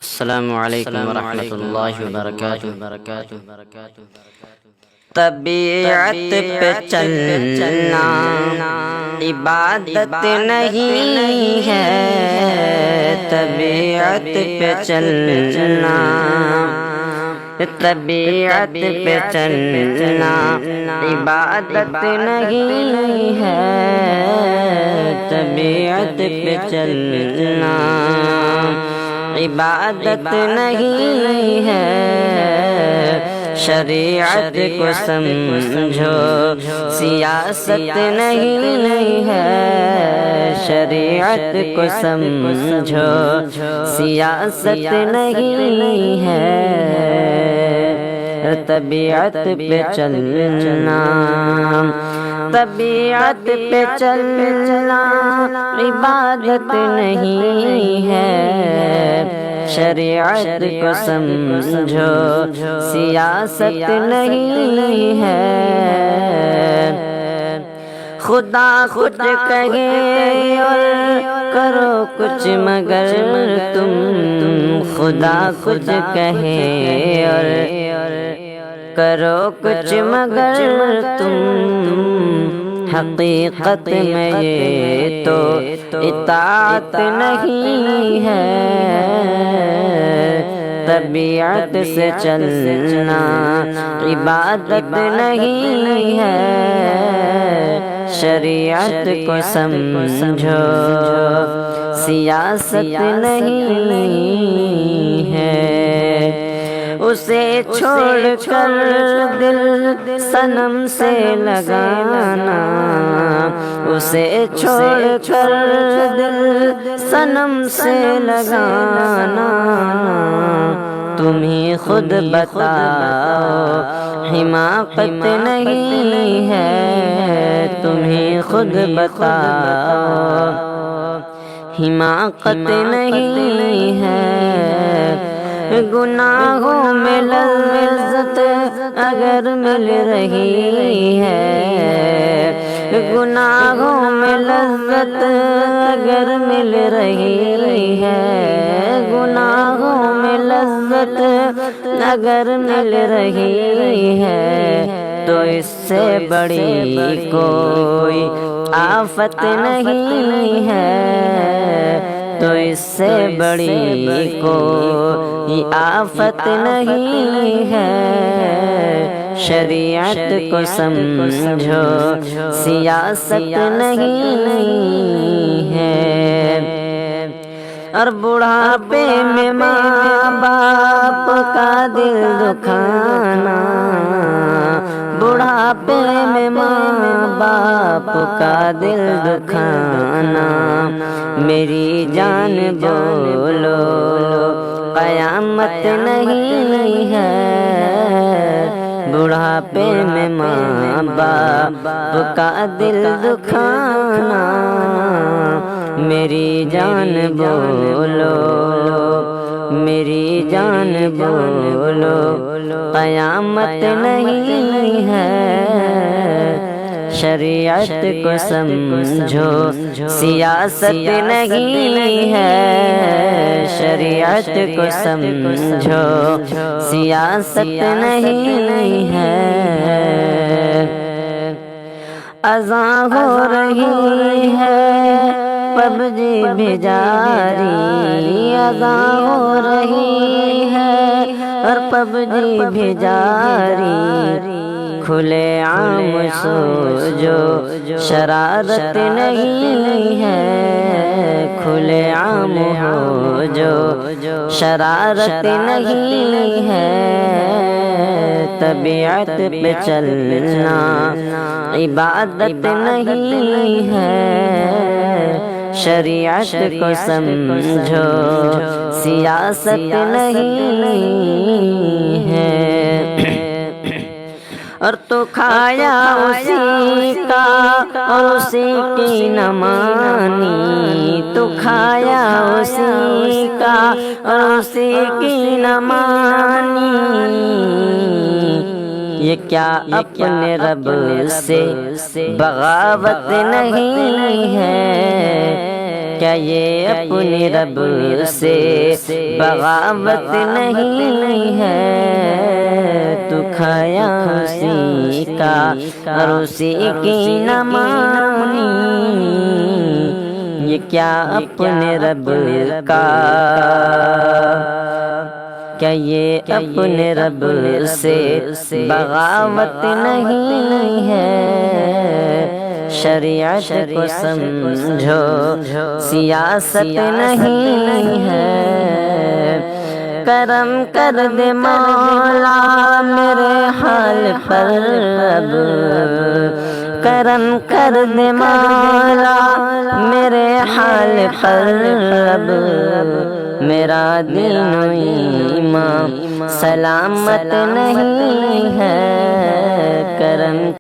السلام علیکم ورحمۃ اللہ وبرکاتہ۔ طبیعت پہ چلنا عبادت نہیں ہے، طبیعت پہ چلنا، طبیعت پہ چلنا عبادت نہیں ہے، طبیعت پہ چلنا عبادت نہیں ہے۔ شریعت کو سمجھو سیاست نہیں ہے، شریعت کو سمجھو سیاست نہیں ہے۔ طبیعت پہ چلنا، طبیعت پہ چلنا عبادت نہیں ہے، شریعت کو سمجھو سیاست نہیں ہے۔ خدا خود کہے اور کرو کچھ مگر تم، خدا خود کہے اور کرو کچھ مگر تم، حقیقت میں یہ تو اطاعت نہیں ہے۔ طبیعت سے چلنا عبادت نہیں ہے، شریعت کو سمجھو سیاست نہیں ہے۔ اسے چھوڑ کر دل صنم سے لگانا، اسے چھوڑ کر دل صنم سے لگانا، تم ہی خود بتاؤ حماقت نہیں ہے، تم ہی خود بتاؤ حماقت نہیں ہے۔ گناہوں میں لذت اگر مل رہی ہے، گناہوں میں لذت اگر مل رہی ہے، گناہوں میں لذت اگر مل رہی ہے، تو اس سے بڑی کوئی آفت نہیں ہے، تو اس سے بڑی کوئی آفت نہیں ہے۔ شریعت کو سمجھو سیاست نہیں ہے۔ اور بڑھاپے میں ماں باپ کا دل دکھانا، بڑھاپے میں ماں باپ کا دل دکھانا، میری جان بولو قیامت نہیں ہے۔ بڑھاپے میں ماں باپ کا دل دکھانا، میری جان بولو، میری جان بولو قیامت نہیں ہے۔ شریعت کو سمجھو سیاست نہیں ہے، شریعت کو سمجھو سیاست نہیں ہے۔ اذان ہو رہی ہے پب جی بھی جاری، اذان ہو رہی ہے اور پب جی بھی جاری، کھلے عام سوجو شرارت نہیں ہے، کھلے عام ہو جو شرارت نہیں ہے۔ طبیعت پہ چلنا عبادت نہیں ہے، شریعت کو سمجھو سیاست نہیں ہے۔ اور تو کھایا اسی کا اور اسی کی نہ مانی، تو کھایا اسی کا اور اسی کی نہ مانی، یہ کیا اپنے رب سے بغاوت نہیں ہے، کیا یہ اپنے رب سے بغاوت نہیں ہے؟ تو کھایا اسی کا اور اسی کی نہ مانی، یہ کیا اپنے رب کا، کیا یہ اپنے رب سے بغاوت نہیں ہے؟ شریعت کو سمجھو سیاست نہیں ہے، کرم کر دے مولا میرے حال پر اب، کرم کر دے مولا میرے حال پر اب، میرا دین و ایمان سلامت نہیں ہے، کرم